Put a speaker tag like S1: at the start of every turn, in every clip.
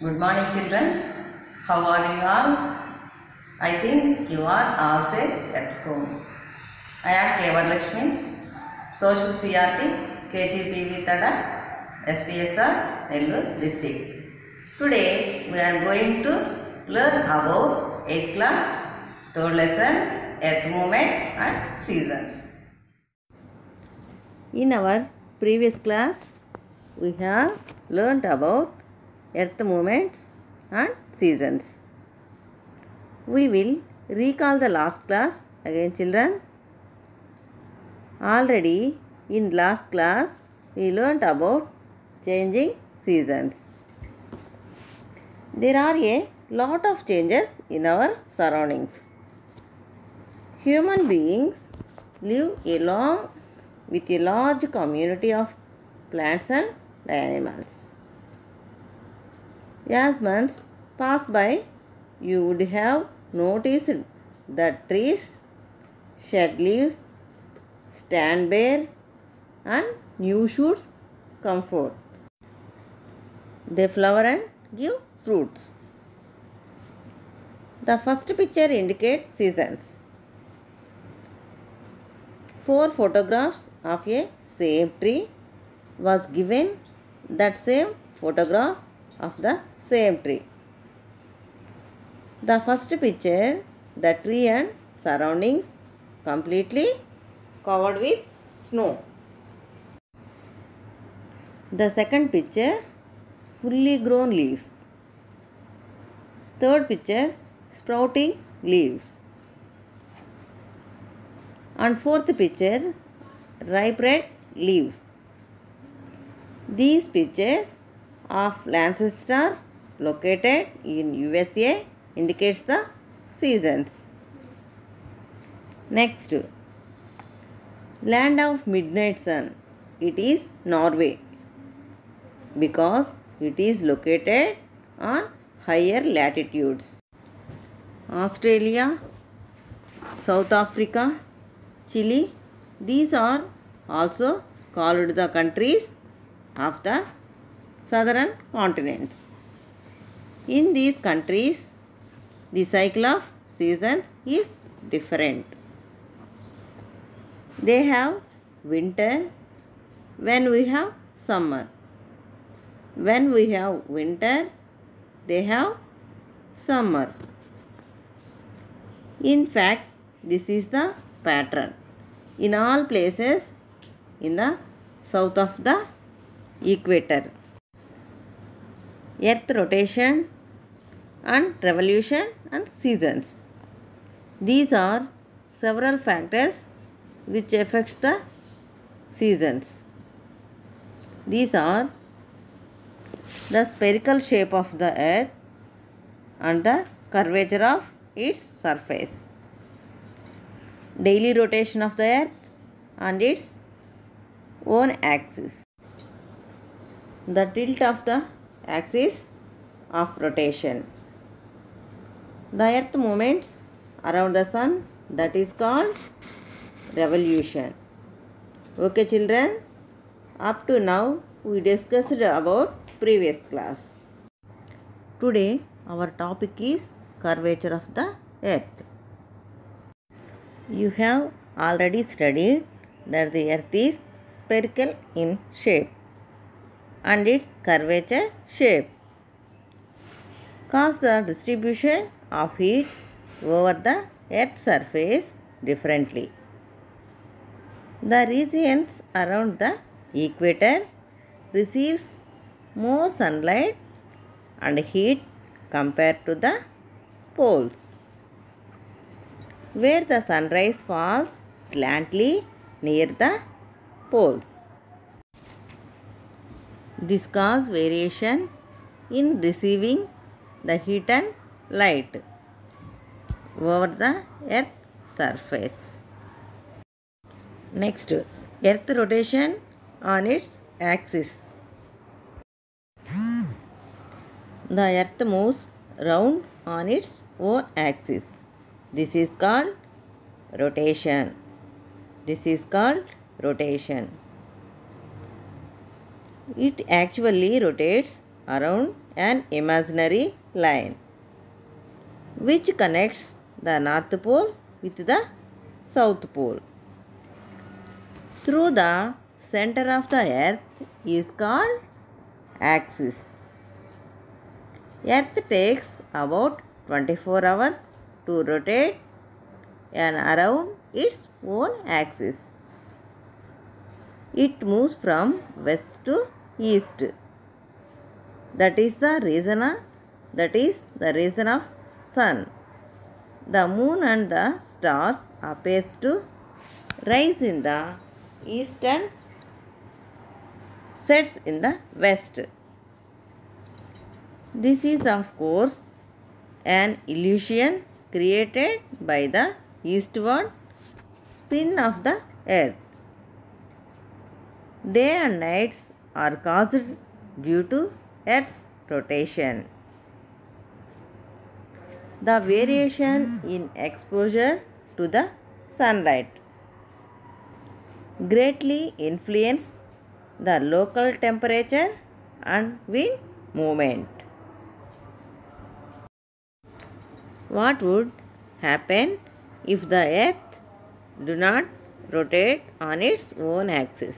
S1: Good morning, children. How are you all? I think you are all safe at home. I am Kevar Lakshmi, Social CRT, KGPV Tada, SPSR, Nellore district. Today we are going to learn about 8th class, 3rd lesson, Earth movement and seasons. In our previous class, we have learnt about earth movements and seasons. We will recall the last class again, children. Already in last class we learnt about changing seasons. There are a lot of changes in our surroundings. Human beings live along with a large community of plants and animals. As months pass by, you would have noticed that trees shed leaves, stand bare, and new shoots come forth. They flower and give fruits. The first picture indicates seasons. 4 photographs of a same tree was given, that same photograph of the same tree. The first picture, the tree and surroundings completely covered with snow. The second picture, fully grown leaves. Third picture, sprouting leaves. And fourth picture, ripe red leaves. These pictures of Lancaster located in USA indicates the seasons. Next, land of midnight sun. It is Norway because it is located on higher latitudes. Australia, South Africa, Chile, these are also called the countries of the southern continents. In these countries, the cycle of seasons is different. They have winter when we have summer. When we have winter, they have summer. In fact, this is the pattern in all places in the south of the equator. Earth rotation and revolution and seasons. These are several factors which affects the seasons. These are the spherical shape of the earth and the curvature of its surface, daily rotation of the earth and its own axis, the tilt of the axis of rotation, the earth movements around the sun, that is called revolution. Okay, children, up to now we discussed about previous class. Today our topic is curvature of the earth. You have already studied that the earth is spherical in shape and its curvature shape cause the distribution of heat over the earth's surface differently. The regions around the equator receives more sunlight and heat compared to the poles, where the sunrise falls slantly near the poles. This causes variation in receiving the heat and light over the earth surface. Next, earth rotation on its axis. The earth moves round on its own axis. This is called rotation. This is called rotation. It actually rotates around an imaginary line which connects the North Pole with the South Pole. Through the center of the earth is called axis. Earth takes about 24 hours to rotate and around its own axis. It moves from west to east. That is the reason of sun. The moon and the stars appears to rise in the east and sets in the west. This is of course an illusion created by the eastward spin of the earth. Day and nights are caused due to earth's rotation. The variation in exposure to the sunlight greatly influence the local temperature and wind movement. What would happen if the earth do not rotate on its own axis?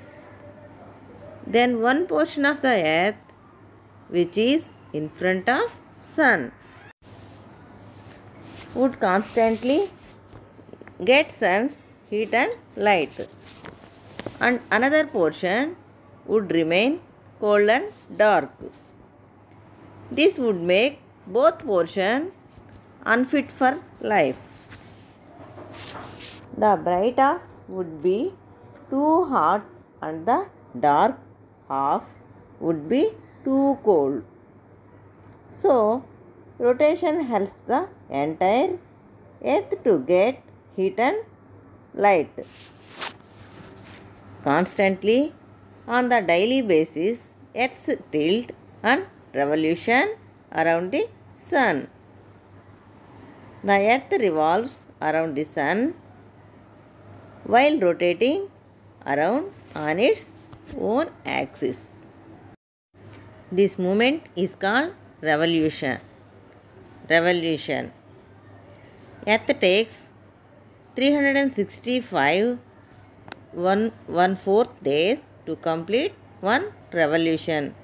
S1: Then one portion of the earth which is in front of sun would constantly get sun's heat and light, and another portion would remain cold and dark. This would make both portions unfit for life. The bright half would be too hot and the dark half would be too cold. So, rotation helps the entire earth to get heat and light constantly on the daily basis. Earth's tilt and revolution around the sun. The earth revolves around the sun while rotating around on its own axis. This movement is called revolution. Earth takes 365 1/4 days to complete one revolution.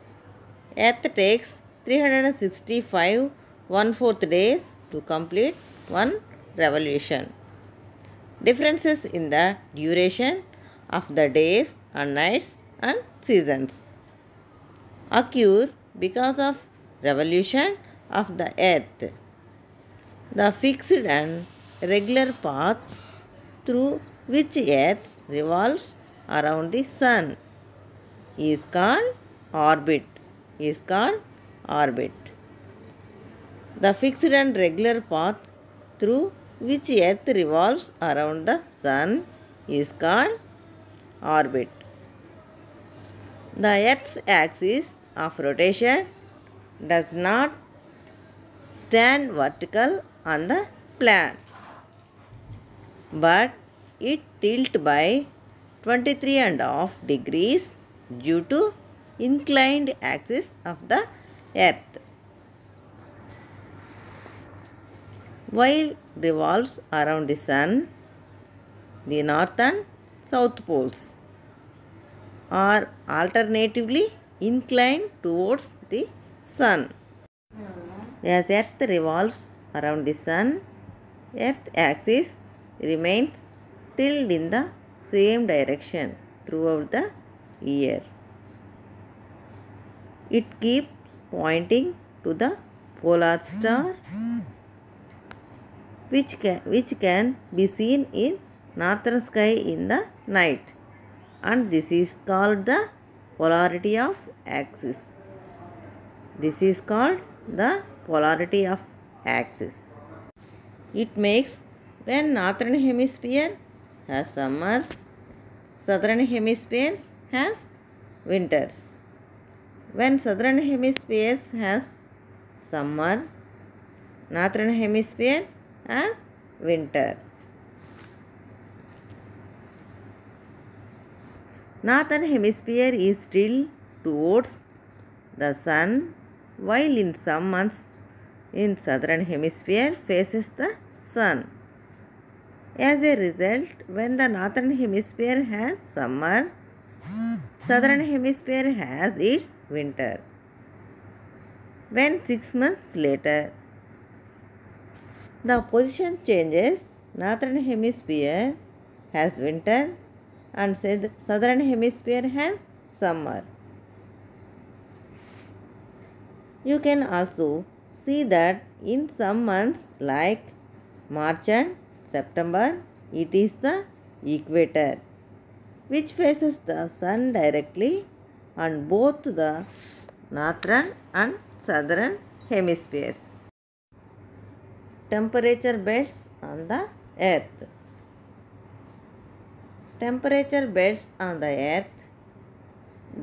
S1: Earth takes 365 1/4 days to complete one revolution. Differences in the duration of the days and nights and seasons occur because of revolution of the earth. The fixed and regular path through which earth revolves around the sun is called orbit. The fixed and regular path through which earth revolves around the sun is called orbit. The earth's axis of rotation does not stand vertical on the plane, but it tilts by 23.5 degrees due to inclined axis of the earth. While revolves around the sun, the north and south poles are alternatively inclined towards the sun. As earth revolves around the sun, earth axis remains tilted in the same direction throughout the year. It keeps pointing to the polar star, which can be seen in northern sky in the night, and this is called the polarity of axis. It makes when northern hemisphere has summers, southern hemisphere has winters. When southern hemisphere has summer, northern hemisphere has winter. Northern hemisphere is still towards the sun while in some months in southern hemisphere faces the sun. As a result, when the northern hemisphere has summer, southern hemisphere has its winter. When 6 months later the position changes, northern hemisphere has winter and southern hemisphere has summer. You can also see that in some months like March and September, it is the equator which faces the sun directly on both the northern and southern hemispheres. Temperature belts on the earth. Temperature belts on the earth.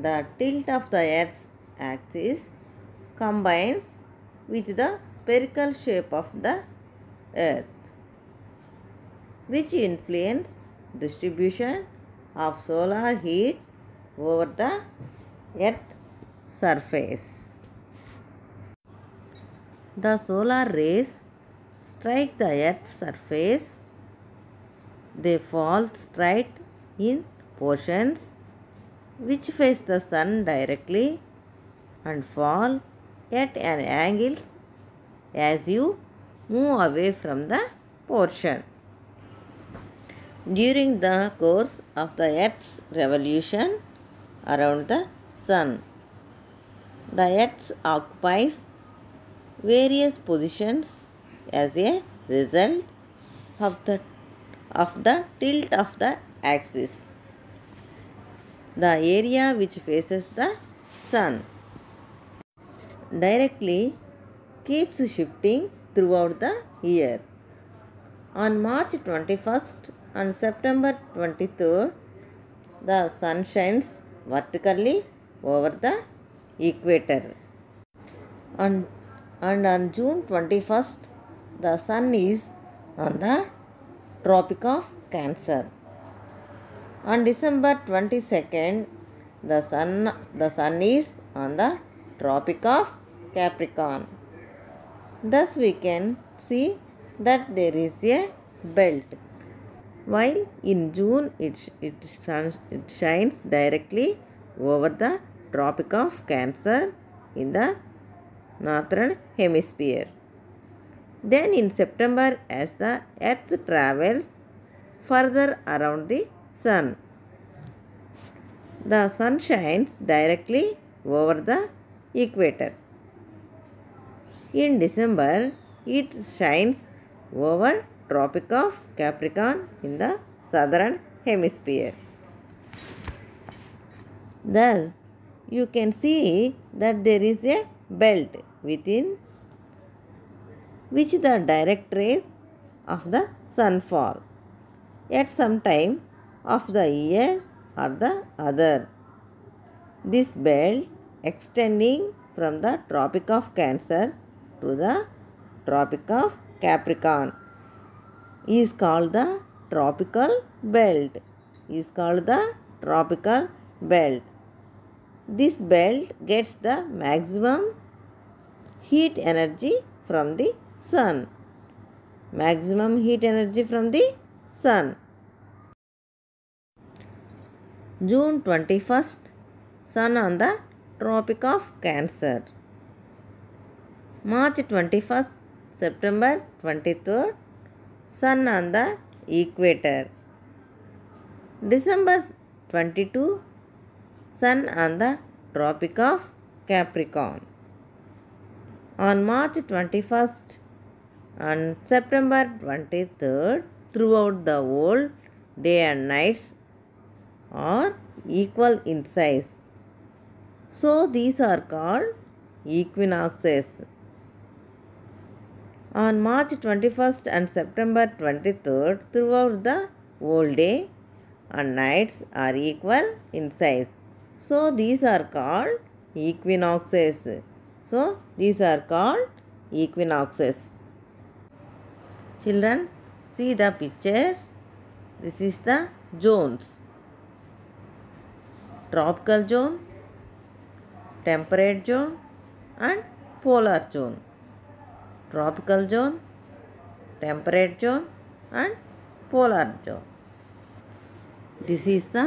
S1: The tilt of the earth's axis combines with the spherical shape of the earth, which influence distribution of solar heat over the earth surface. The solar rays strike the earth's surface. They fall straight in portions which face the sun directly and fall at an angle as you move away from the portion. During the course of the earth's revolution around the sun, the earth occupies various positions as a result of the tilt of the axis. The area which faces the sun directly keeps shifting throughout the year. On March 21st and September 23rd, the sun shines vertically over the equator. And on June 21st, the sun is on the Tropic of Cancer. On December 22nd, the sun is on the Tropic of Capricorn. Thus we can see that there is a belt. While in June it shines directly over the Tropic of Cancer in the northern hemisphere. Then in September, as the earth travels further around the sun, the sun shines directly over the equator. In December, it shines over Tropic of Capricorn in the southern hemisphere. Thus, you can see that there is a belt within which the direct rays of the sun fall at some time of the year or the other. This belt extending from the Tropic of Cancer to the Tropic of Capricorn is called the tropical belt. This belt gets the maximum heat energy from the sun. June 21st, sun on the Tropic of Cancer. March 21st, September 23rd, sun on the equator. December 22, sun on the Tropic of Capricorn. On March 21st and September 23rd, throughout the world, day and nights are equal in size. So these are called equinoxes. On March 21st and September 23rd, throughout the whole day and nights are equal in size. So these are called equinoxes. Children, see the picture. This is the zones. Tropical zone, temperate zone and polar zone, tropical zone, temperate zone and polar zone. This is the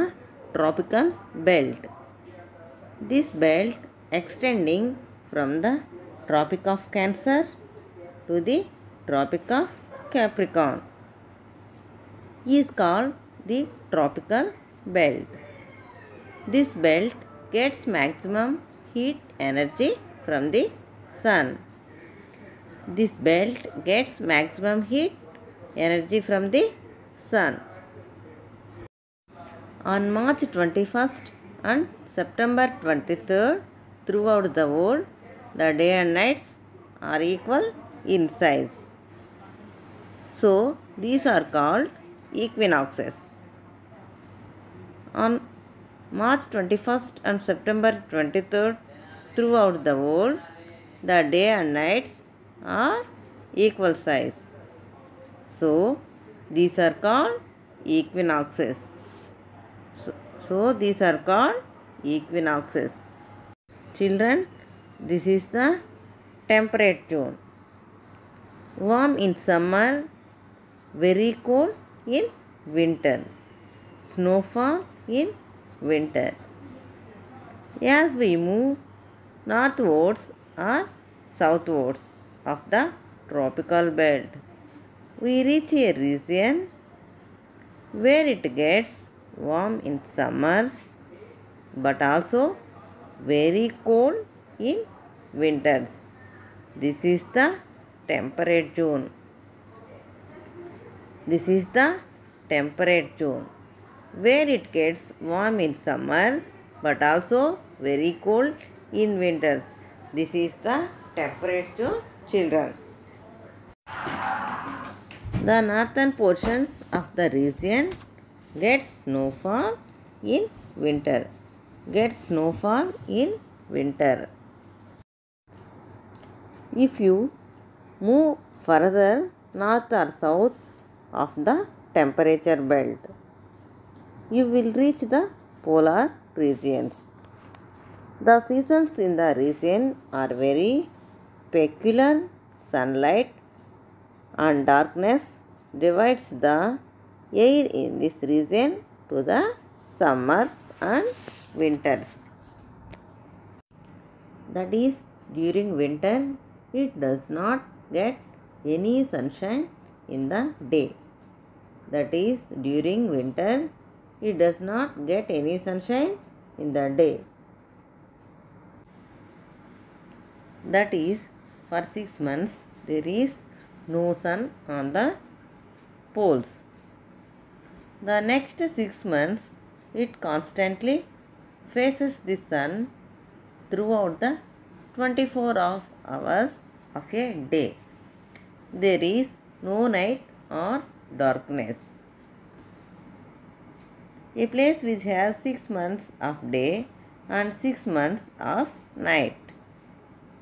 S1: tropical belt. This belt extending from the Tropic of Cancer to the Tropic of Capricorn is called the tropical belt. This belt gets maximum heat energy from the sun. This belt gets maximum heat energy from the sun. On March 21st and September 23rd, throughout the world, the day and nights are equal in size. So, these are called equinoxes. On March 21st and September 23rd, throughout the world, the day and nights are equal size. So, these are called equinoxes. So these are called equinoxes. Children, this is the temperate zone. Warm in summer, very cold in winter. Snowfall in winter. As we move northwards or southwards of the tropical belt, we reach a region where it gets warm in summers but also very cold in winters. This is the temperate zone. This is the temperate zone where it gets warm in summers but also very cold in winters. This is the temperate zone, children. The northern portions of the region gets snowfall in winter. If you move further north or south of the temperature belt, you will reach the polar regions. The seasons in the region are very peculiar. Sunlight and darkness divides the air in this region to the summers and winters. That is, during winter it does not get any sunshine in the day. That is, during winter it does not get any sunshine in the day. That is, for 6 months there is no sun on the poles. The next 6 months it constantly faces the sun throughout the 24 hours of a day. There is no night or darkness. A place which has 6 months of day and 6 months of night.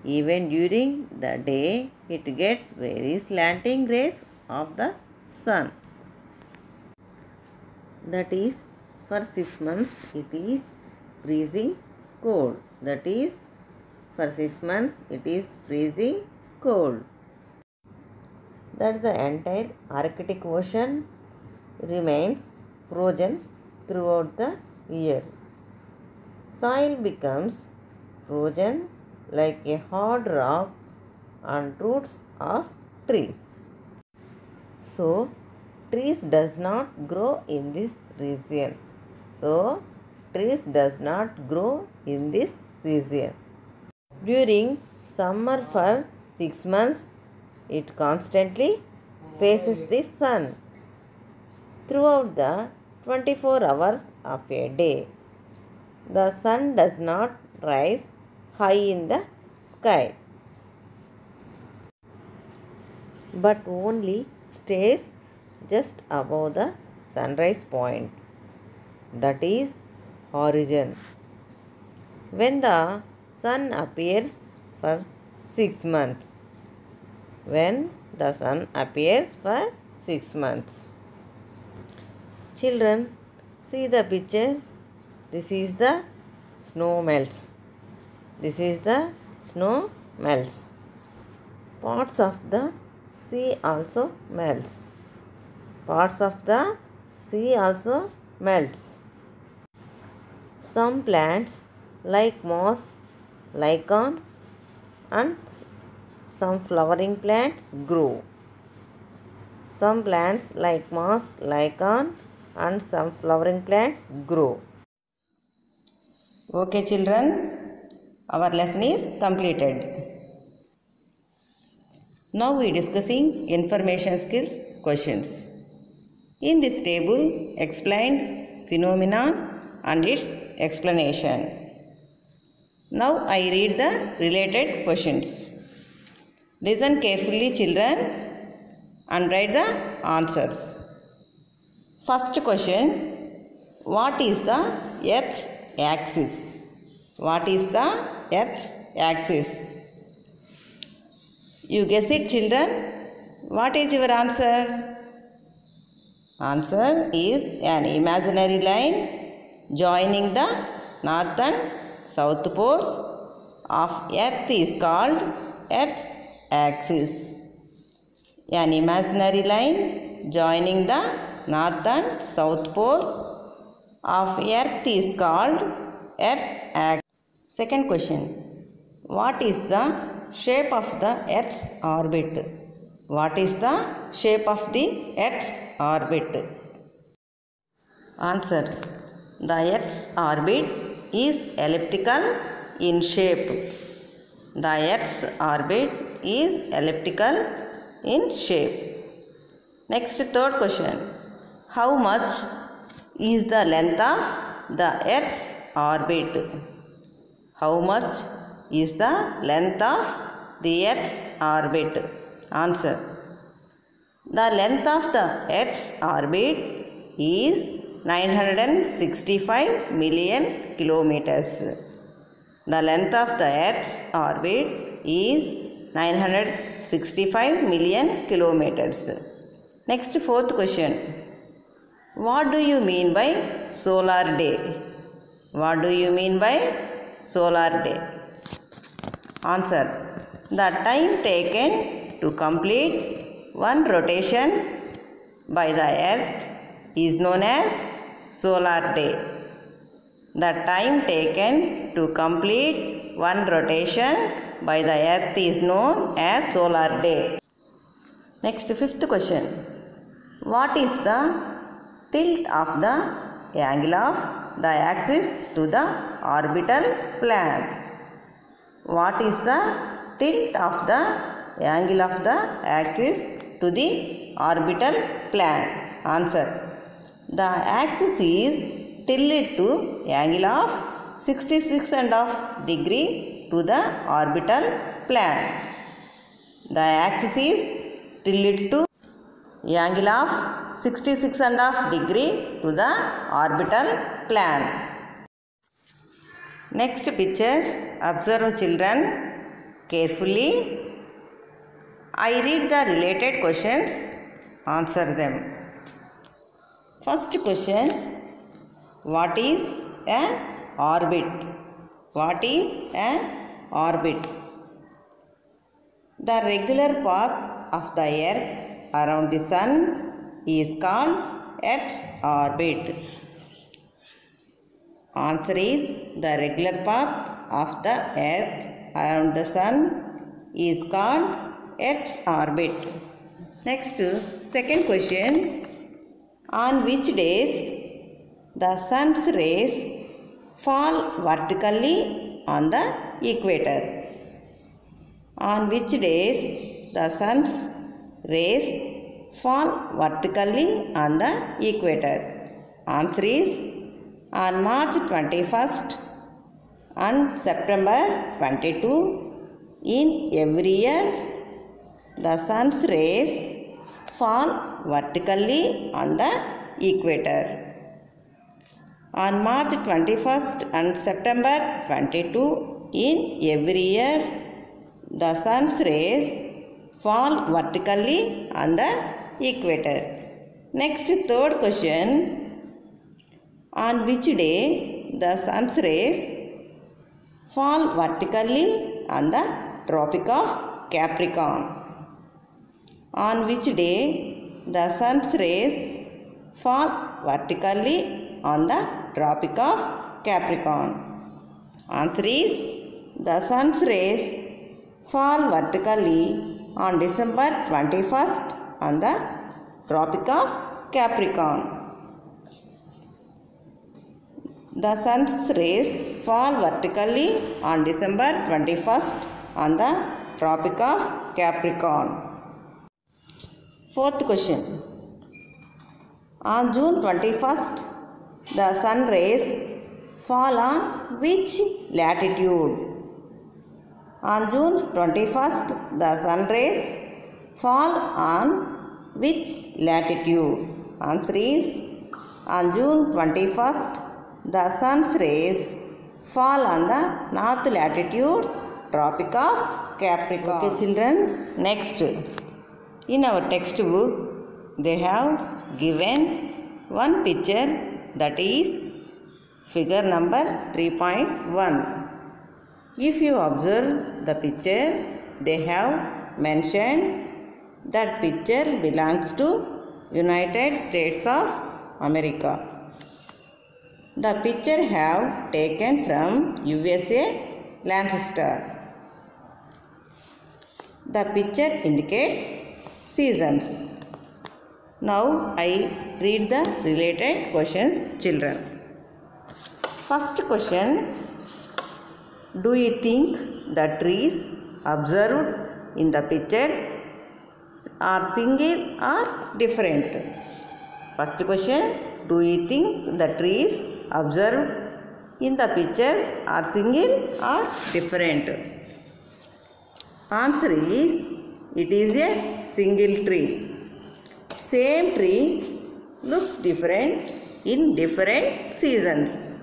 S1: Even during the day, it gets very slanting rays of the sun. That is, for 6 months it is freezing cold. That is, for 6 months it is freezing cold. That the entire Arctic Ocean remains frozen throughout the year. Soil becomes frozen like a hard rock on roots of trees. So, trees does not grow in this region. During summer for 6 months, it constantly faces the sun throughout the 24 hours of a day. The sun does not rise high in the sky, but only stays just above the sunrise point, that is horizon. When the sun appears for 6 months. Children, see the picture. This is the snow melts. Parts of the sea also melts. Parts of the sea also melts. Some plants like moss, lichen and some flowering plants grow. Some plants like moss, lichen and some flowering plants grow. Okay children, our lesson is completed. Now we discussing information skills questions. In this table, explain phenomenon and its explanation. Now I read the related questions. Listen carefully children and write the answers. First question, what is the Earth's axis? What is the Earth's axis? You guess it children. What is your answer? Answer is an imaginary line joining the north and south poles of Earth is called Earth's axis. An imaginary line joining the north and south poles of Earth is called Earth's axis. Second question, what is the shape of the Earth's orbit? What is the shape of the Earth's orbit? Answer, the Earth's orbit is elliptical in shape. The Earth's orbit is elliptical in shape. Next, third question, how much is the length of the Earth's orbit? How much is the length of the Earth's orbit? Answer, the length of the Earth's orbit is 965 million kilometers. The length of the Earth's orbit is 965 million kilometers. Next, fourth question, what do you mean by solar day? What do you mean by solar day? Answer, the time taken to complete one rotation by the Earth is known as solar day. The time taken to complete one rotation by the Earth is known as solar day. Next, fifth question, what is the tilt of the angle of the axis to the orbital plane? What is the tilt of the angle of the axis to the orbital plane? Answer, the axis is tilted to angle of 66.5 degree to the orbital plane. The axis is tilted to angle of 66.5 degree to the orbital plane. Next picture, observe children carefully. I read the related questions, answer them. First question, what is an orbit? What is an orbit? The regular path of the Earth around the Sun is called Earth's orbit. Answer is, the regular path of the Earth around the Sun is called Earth's orbit. Next, second question, on which days the sun's rays fall vertically on the equator? On which days the sun's rays fall vertically on the equator? Answer is, on March 21st and September 22. In every year, the sun's rays fall vertically on the equator. On March 21st and September 22, in every year, the sun's rays fall vertically on the equator. Next, third question, on which day the sun's rays fall vertically on the Tropic of Capricorn. On which day the sun's rays fall vertically on the Tropic of Capricorn? Answer is the sun's rays fall vertically on December 21st on the Tropic of Capricorn. The sun's rays fall vertically on December 21st on the Tropic of Capricorn. Fourth question. On June 21st, the sun rays fall on which latitude? On June 21st, the sun rays fall on which latitude? Answer is on June 21st, the sun's rays fall on the north latitude, Tropic of Capricorn. Okay, children. Next, in our textbook, they have given one picture, that is figure number 3.1. If you observe the picture, they have mentioned that picture belongs to United States of America. The picture have taken from USA Lancaster. The picture indicates seasons. Now I read the related questions, children. First question. Do you think the trees observed in the pictures are single or different? First question. Do you think the trees observed in the pictures are single or different? Answer is it is a single tree. Same tree looks different in different seasons.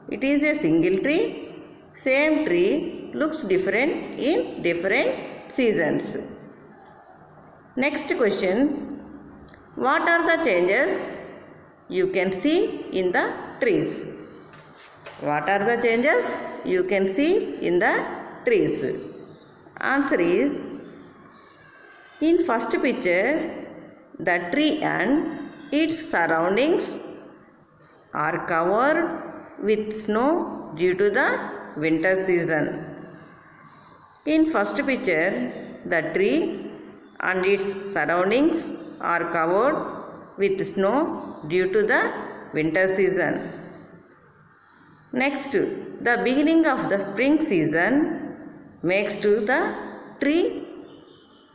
S1: It is a single tree. Same tree looks different in different seasons. Next question. What are the changes you can see in the trees? What are the changes you can see in the trees? Answer is in first picture, the tree and its surroundings are covered with snow due to the winter season. In first picture, the tree and its surroundings are covered with snow due to the winter season. Next, the beginning of the spring season makes to the tree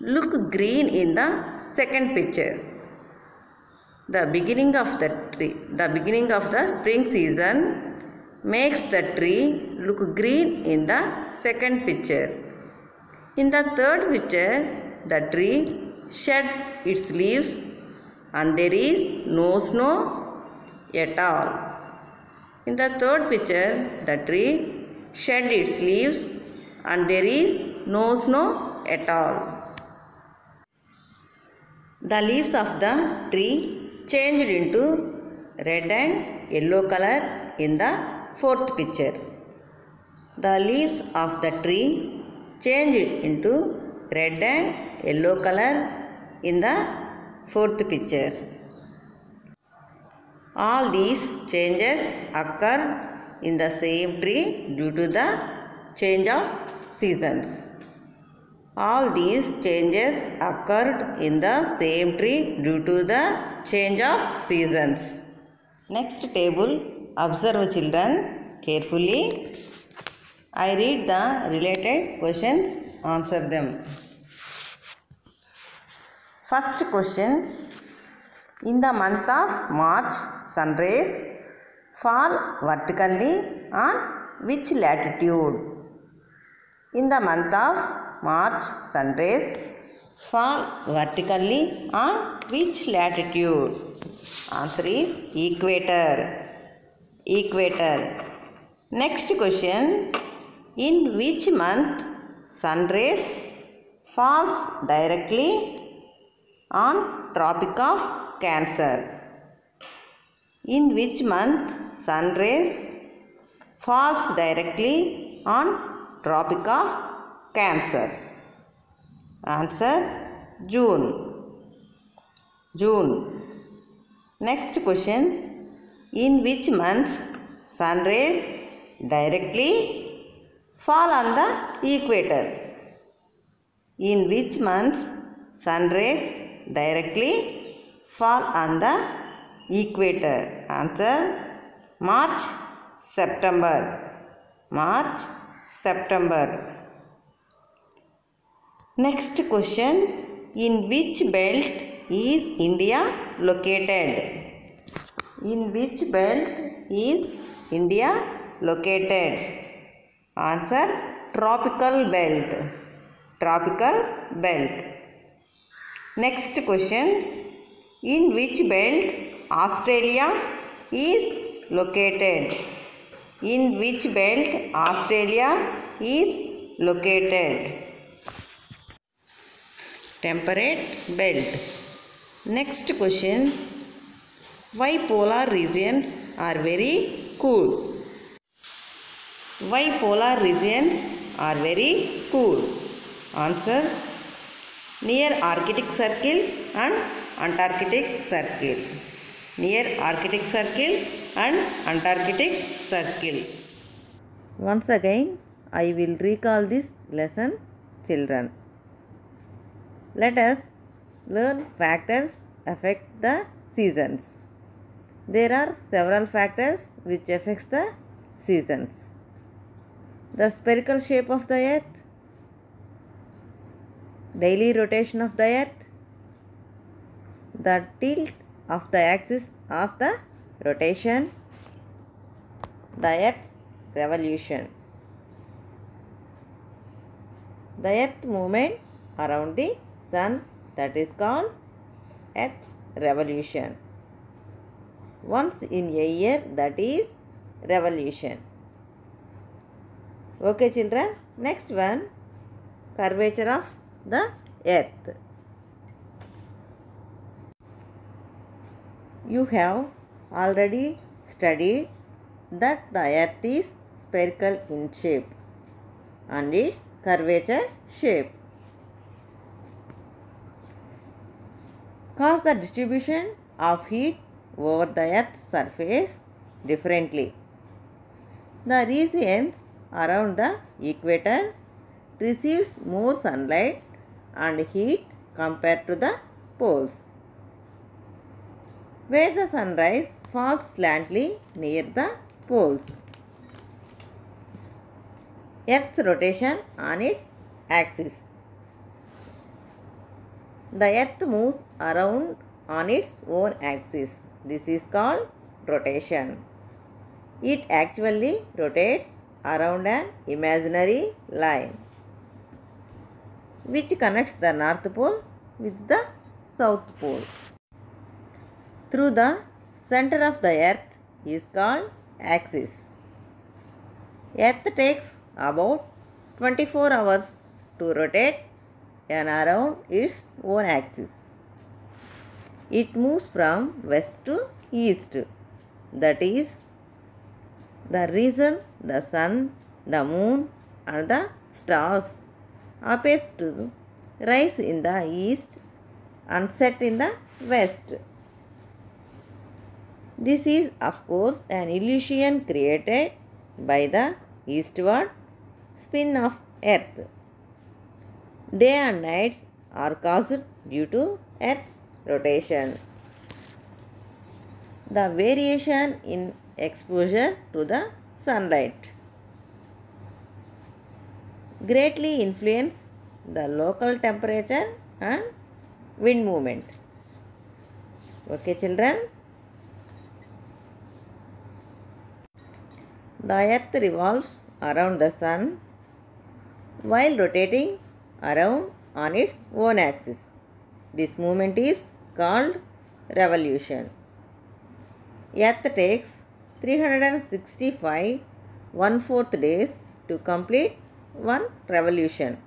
S1: look green in the second picture. The beginning of the spring season makes the tree look green in the second picture. In the third picture, the tree shed its leaves and there is no snow at all. In the third picture, the tree shed its leaves and there is no snow at all. The leaves of the tree changed into red and yellow color in the fourth picture. The leaves of the tree changed into red and yellow color in the fourth picture. All these changes occur in the same tree due to the change of seasons. All these changes occurred in the same tree due to the change of seasons. Next table, observe children carefully. I read the related questions, answer them. First question. In the month of March, sun rays fall vertically on which latitude? In the month of March, sun rays fall vertically on which latitude? Answer is equator. Equator. Next question. In which month sun rays falls directly on Tropic of Cancer? In which month sun rays falls directly on Tropic of Cancer? Answer June. June. Next question. In which months sun rays directly fall on the equator? In which months sun rays directly fall on the equator? Answer March, September. March, September. Next question. In which belt is India located? In which belt is India located? Answer tropical belt. Tropical belt. Next question. In which belt Australia is located? In which belt Australia is located? Temperate belt. Next question. Why polar regions are very cool? Why polar regions are very cool? Answer near Arctic Circle and Antarctic Circle. Near Arctic Circle and Antarctic Circle. Once again, I will recall this lesson, children. Let us learn factors affect the seasons. There are several factors which affects the seasons. The spherical shape of the earth, daily rotation of the earth, the tilt of the axis of the rotation, the earth's revolution. The earth movement around the sun, that is called earth's revolution. Once in a year, that is revolution. Okay children, next one, curvature of the earth. You have already studied that the earth is spherical in shape and its curvature shape cause the distribution of heat over the earth's surface differently. The regions around the equator receives more sunlight and heat compared to the poles, where the sunrise falls slantingly near the poles. Earth's rotation on its axis. The earth moves around on its own axis. This is called rotation. It actually rotates around an imaginary line which connects the North Pole with the South Pole. Through the center of the earth is called axis. Earth takes about 24 hours to rotate and around its own axis. It moves from west to east. That is the reason the sun, the moon and the stars appears to rise in the east and set in the west. This is of course an illusion created by the eastward spin of earth. Day and nights are caused due to earth's rotation. The variation in exposure to the sunlight greatly influence the local temperature and wind movement. Okay children. The earth revolves around the sun while rotating around on its own axis. This movement is called revolution. Earth takes 365 1/4 days to complete one revolution.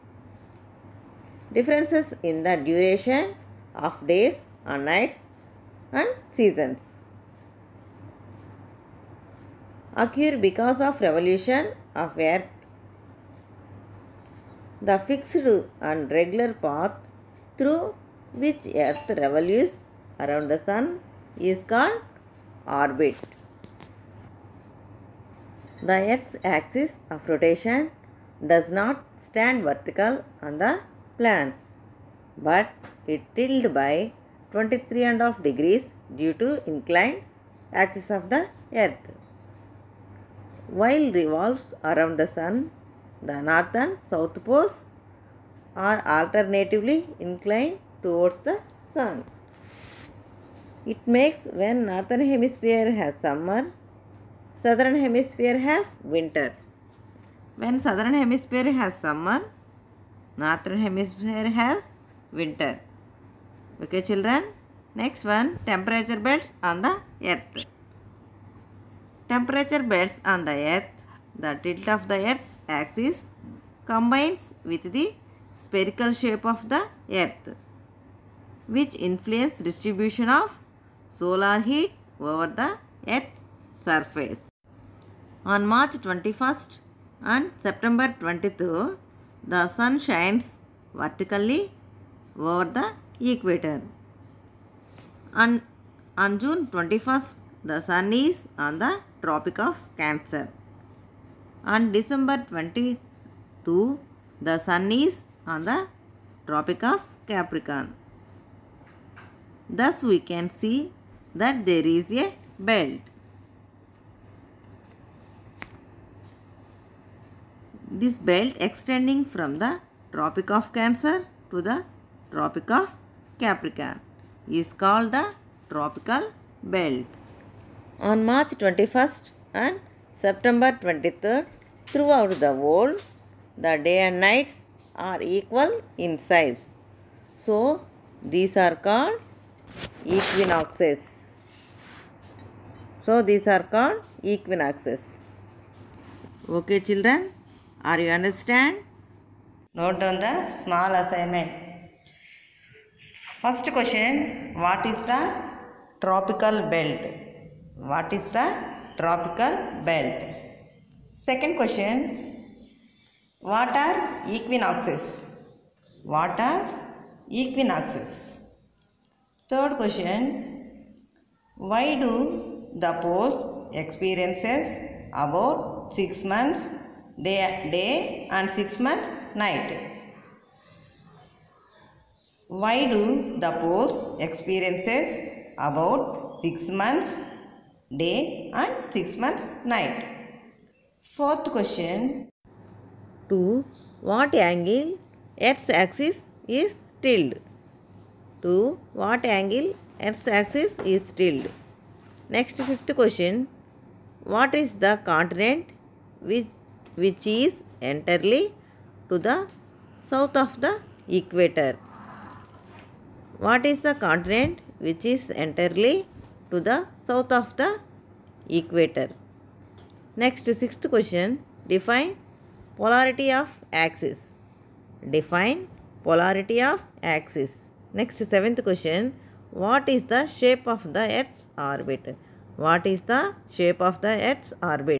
S1: Differences in the duration of days and nights and seasons occur because of revolution of earth. The fixed and regular path through which Earth revolves around the Sun is called orbit. The Earth's axis of rotation does not stand vertical on the plan, but it tilts by 23.5 degrees due to inclined axis of the Earth. While revolves around the Sun, the north and south poles are alternatively inclined towards the Sun. It makes when northern hemisphere has summer, southern hemisphere has winter. When southern hemisphere has summer, northern hemisphere has winter. Okay children, next one, temperature belts on the Earth. Temperature belts on the Earth, the tilt of the Earth's axis combines with the spherical shape of the Earth, which influence distribution of solar heat over the Earth's surface. On March 21st and September 23rd, the sun shines vertically over the equator. On June 21st, the sun is on the Tropic of Cancer. On December 22, the sun is on the Tropic of Capricorn. Thus, we can see that there is a belt. This belt extending from the Tropic of Cancer to the Tropic of Capricorn is called the tropical belt. On March 21st and September 23rd, throughout the world, the day and nights are equal in size. So, these are called equinoxes. Okay children, are you understand? Note down the small assignment. First question, what is the tropical belt? What is the tropical belt? Second question, what are equinoxes? What are equinoxes? Third question, why do the poles experiences about 6 months day and 6 months night? Why do the poles experiences about 6 months day and 6 months night? Fourth question, to what angle Earth's axis is tilted? To what angle Earth's axis is tilted? Next, fifth question, what is the continent which is entirely to the south of the equator? What is the continent which is entirely to the south of the equator? Next, sixth question, define polarity of axis. Define polarity of axis. Next, seventh question, what is the shape of the Earth's orbit? What is the shape of the Earth's orbit?